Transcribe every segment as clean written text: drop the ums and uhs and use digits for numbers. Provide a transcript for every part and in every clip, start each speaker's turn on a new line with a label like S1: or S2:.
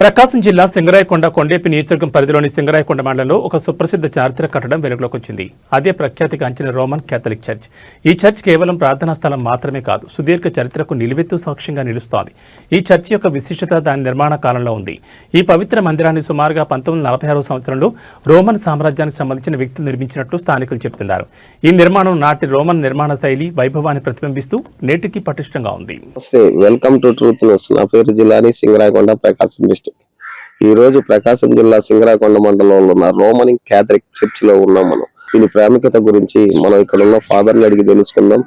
S1: ప్రకాశం జిల్లా సింగరాయకొండ కొండేపి నియోజకవర్గం పరిధిలోని సింగరాయకొండ మండలంలో ఒక సుప్రసిద్ధ చారిత్రక కట్టడం వెలుగులోకి వచ్చింది. అదే ప్రఖ్యాతిగాంచిన రోమన్ క్యాథలిక్ చర్చ్. ఈ చర్చ్ కేవలం ప్రార్థనా స్థలం మాత్రమే కాదు, సుదీర్ఘ చరిత్రకు నిలువెత్తు సాక్ష్యంగా నిలుస్తోంది. ఈ చర్చ్ యొక్క విశిష్టత దాని నిర్మాణ కాలంలో ఉంది. ఈ పవిత్ర మందిరాన్ని సుమారుగా 1946 సంవత్సరంలో రోమన్ సామ్రాజ్యానికి సంబంధించిన వ్యక్తులు నిర్మించినట్లు స్థానికులు చెబుతున్నారు. ఈ నిర్మాణం నాటి రోమన్ నిర్మాణ శైలి వైభవాన్ని ప్రతిబింబిస్తూ నేటికి పటిష్టంగా ఉంది.
S2: Welcome to truth news. నా పేరు జిల్లాని సింగరాయకొండ, ప్రకాశం డిస్ట్రిక్ట్. ఈ రోజు ప్రకాశం జిల్లా సింగరాయకొండ మండలంలో ఉన్న రోమన్ క్యాథలిక్ చర్చ్ లో ఉన్నాం. మనం దీని ప్రాముఖ్యత గురించి మనం ఇక్కడ ఉన్న ఫాదర్ ని అడిగి తెలుసుకుందాం.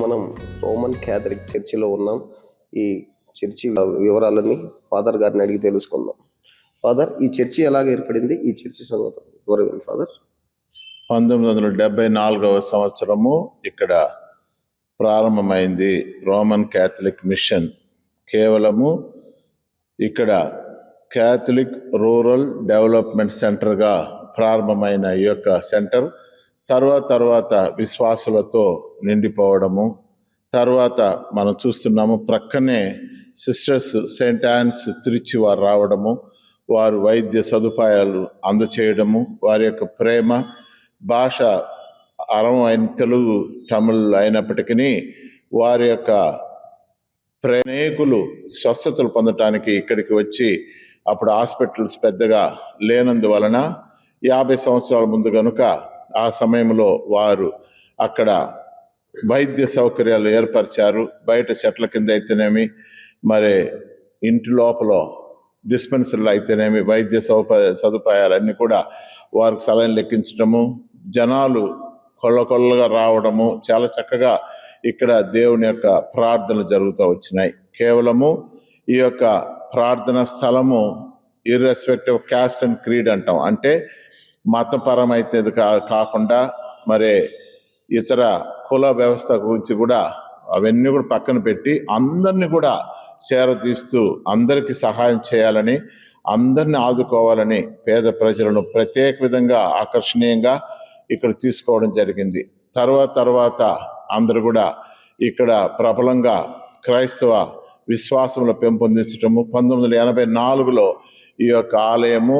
S2: మనం రోమన్ క్యాథలిక్ చర్చిలో ఉన్నాం. ఈ చర్చి వివరాలని ఫాదర్ గారిని అడిగి తెలుసుకుందాం. ఫాదర్, ఈ చర్చి ఎలాగ ఏర్పడింది? ఈ చర్చి సంగతి వివరండి ఫాదర్.
S3: 1974వ సంవత్సరము ఇక్కడ ప్రారంభమైంది రోమన్ క్యాథలిక్ మిషన్. కేవలము ఇక్కడ క్యాథలిక్ రూరల్ డెవలప్మెంట్ సెంటర్గా ప్రారంభమైన ఈ యొక్క సెంటర్ తర్వాత విశ్వాసులతో నిండిపోవడము, తర్వాత మనం చూస్తున్నాము ప్రక్కనే సిస్టర్స్ సెయింట్ యాన్స్ తిరిచి వారు రావడము, వారు వైద్య సదుపాయాలు అందచేయడము, వారి యొక్క ప్రేమ భాష అరం అయిన తెలుగు తమిళ్ అయినప్పటికీ వారి యొక్క ప్రేమికులు స్వస్థతలు పొందటానికి ఇక్కడికి వచ్చి, అప్పుడు హాస్పిటల్స్ పెద్దగా లేనందువలన 50 సంవత్సరాల ముందు కనుక ఆ సమయంలో వారు అక్కడ వైద్య సౌకర్యాలు ఏర్పరిచారు. బయట చెట్ల కింద అయితేనేమి, మరి ఇంటి లోపల డిస్పెన్సరీలు అయితేనేమి, వైద్య సదుపాయాలన్నీ కూడా వారికి సలైన్ లెక్కించడము, జనాలు కొల్లగా రావడము, చాలా చక్కగా ఇక్కడ దేవుని యొక్క ప్రార్థనలు జరుగుతూ వచ్చినాయి. కేవలము ఈ యొక్క ప్రార్థన స్థలము ఇర్రెస్పెక్టివ్ క్యాస్ట్ అండ్ క్రీడ్ అంటాం, అంటే మతపరమైతే కాకుండా మరి ఇతర కుల వ్యవస్థ గురించి కూడా అవన్నీ కూడా పక్కన పెట్టి అందరినీ కూడా చేరదీస్తూ అందరికీ సహాయం చేయాలని, అందరిని ఆదుకోవాలని, పేద ప్రజలను ప్రత్యేక విధంగా ఆకర్షణీయంగా ఇక్కడ తీసుకోవడం జరిగింది. తర్వాత అందరూ కూడా ఇక్కడ ప్రబలంగా క్రైస్తవ విశ్వాసంలో పెంపొందించటము, 1984లో ఈ యొక్క ఆలయము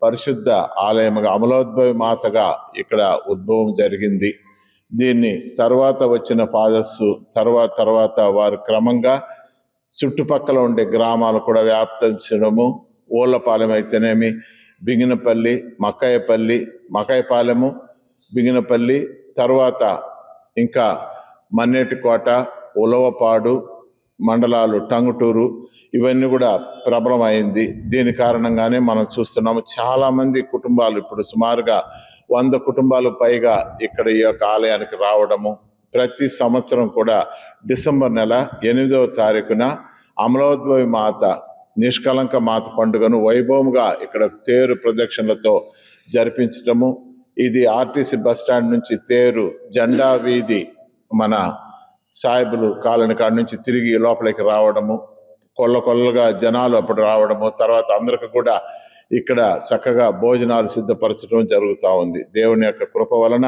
S3: పరిశుద్ధ ఆలయముగా అమలోద్భవి మాతగా ఇక్కడ ఉద్భవం జరిగింది. దీన్ని తర్వాత వచ్చిన ఫాదర్స్ తర్వాత వారు క్రమంగా చుట్టుపక్కల ఉండే గ్రామాలు కూడా వ్యాప్తించడము, ఓళ్ళపాలెం అయితేనేమి, బిగినపల్లి, మకాయపాలెము, బిగినపల్లి, తర్వాత ఇంకా మన్నేటికోట, ఉలవపాడు మండలాలు, టంగుటూరు, ఇవన్నీ కూడా ప్రబలమైంది. దీని కారణంగానే మనం చూస్తున్నాము చాలా మంది కుటుంబాలు, ఇప్పుడు సుమారుగా 100 కుటుంబాలు పైగా ఇక్కడ ఈ యొక్క ఆలయానికి రావడము. ప్రతి సంవత్సరం కూడా డిసెంబర్ నెల 8వ తారీఖున అమలోద్భవి మాత నిష్కలంక మాత పండుగను వైభవంగా ఇక్కడ తేరు ప్రదక్షిణలతో జరిపించటము. ఇది ఆర్టీసీ బస్ స్టాండ్ నుంచి తేరు జెండా వీధి మన సాయిబులు కాలనీ కాడ నుంచి తిరిగి లోపలికి రావడము, కొల్లగా జనాలు అప్పుడు రావడము, తర్వాత అందరికి కూడా ఇక్కడ చక్కగా భోజనాలు సిద్ధపరచడం జరుగుతూ ఉంది. దేవుని యొక్క కృప వలన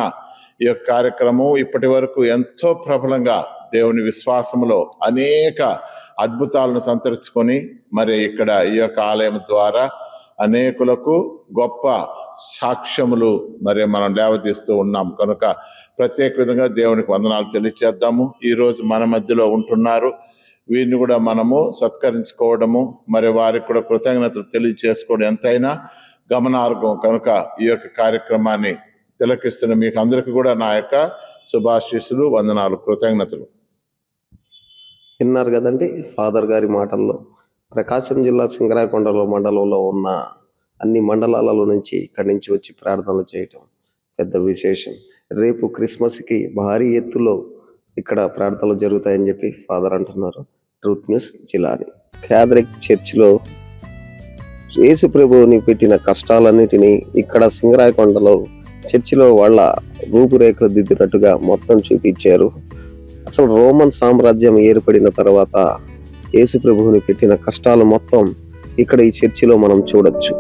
S3: ఈ యొక్క కార్యక్రమం ఇప్పటి వరకు ఎంతో ప్రబలంగా దేవుని విశ్వాసంలో అనేక అద్భుతాలను సంతరించుకొని మరి ఇక్కడ ఈ యొక్క ఆలయం ద్వారా అనేకులకు గొప్ప సాక్ష్యములు మరి మనం లేవదీస్తూ ఉన్నాం కనుక ప్రత్యేక విధంగా దేవునికి వందనాలు తెలియచేద్దాము. ఈరోజు మన మధ్యలో ఉంటున్నారు, వీరిని కూడా మనము సత్కరించుకోవడము, మరి వారికి కూడా కృతజ్ఞతలు తెలియచేసుకోవడం ఎంతైనా గమనార్హం కనుక ఈ యొక్క కార్యక్రమాన్ని తిలకిస్తున్న మీకు అందరికీ కూడా నా యొక్క శుభాశీస్సులు, వందనాలు, కృతజ్ఞతలు.
S2: విన్నారు కదండి ఫాదర్ గారి మాటల్లో. ప్రకాశం జిల్లా సింగరాయకొండలో మండలంలో ఉన్న అన్ని మండలాలలో నుంచి ఇక్కడి నుంచి వచ్చి ప్రార్థనలు చేయటం పెద్ద విశేషం. రేపు క్రిస్మస్కి భారీ ఎత్తులో ఇక్కడ ప్రార్థనలు జరుగుతాయని చెప్పి ఫాదర్ అంటున్నారు. Truth news Jilani. క్యాథలిక్ చర్చిలో యేసు ప్రభువుని పెట్టిన కష్టాలన్నిటినీ ఇక్కడ సింగరాయకొండలో చర్చిలో వాళ్ళ రూపురేఖలు దిద్దినట్టుగా మొత్తం చూపించారు. అసలు రోమన్ సామ్రాజ్యం ఏర్పడిన తర్వాత యేసు ప్రభువుని పెట్టిన కష్టాలు మొత్తం ఇక్కడ ఈ చర్చిలో మనం చూడొచ్చు.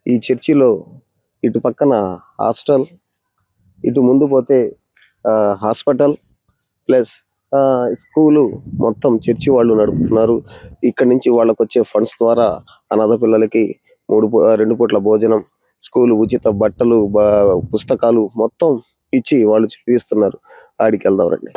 S2: ఈ చర్చిలో ఇటు పక్కన హాస్టల్, ఇటు ముందు పోతే హాస్పిటల్ ప్లస్ స్కూలు మొత్తం చర్చి వాళ్ళు నడుపుతున్నారు. ఇక్కడి నుంచి వాళ్ళకు వచ్చే ఫండ్స్ ద్వారా అనాథ పిల్లలకి 2 పూట్ల భోజనం, స్కూల్ ఉచిత బట్టలు, పుస్తకాలు మొత్తం ఇచ్చి వాళ్ళు చదివిస్తున్నారు. ఆడికి వెళ్దాం రండి.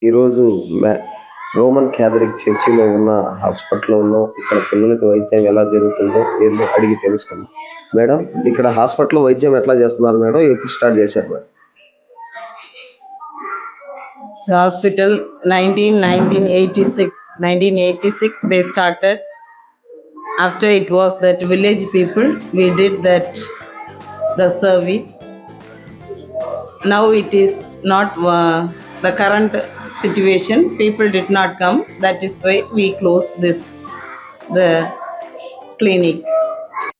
S2: ఈరోజు రోమన్ క్యాథలిక్ చర్చిలో ఉన్న హాస్పిటల్లో ఉన్నాం. ఇక్కడ పిల్లలకు వైద్యం ఎలా జరుగుతుందో వీళ్ళు అడిగి తెలుసుకుందాం. మేడం, ఇక్కడ హాస్పిటల్లో వైద్యం ఎట్లా చేస్తున్నారు మేడం? ఎప్పుడు స్టార్ట్ చేశారు madam?
S4: Hospital 1986 they started. After it was that village people, we did that the service. Now it is not the current situation, people did not come, that is why we closed the clinic.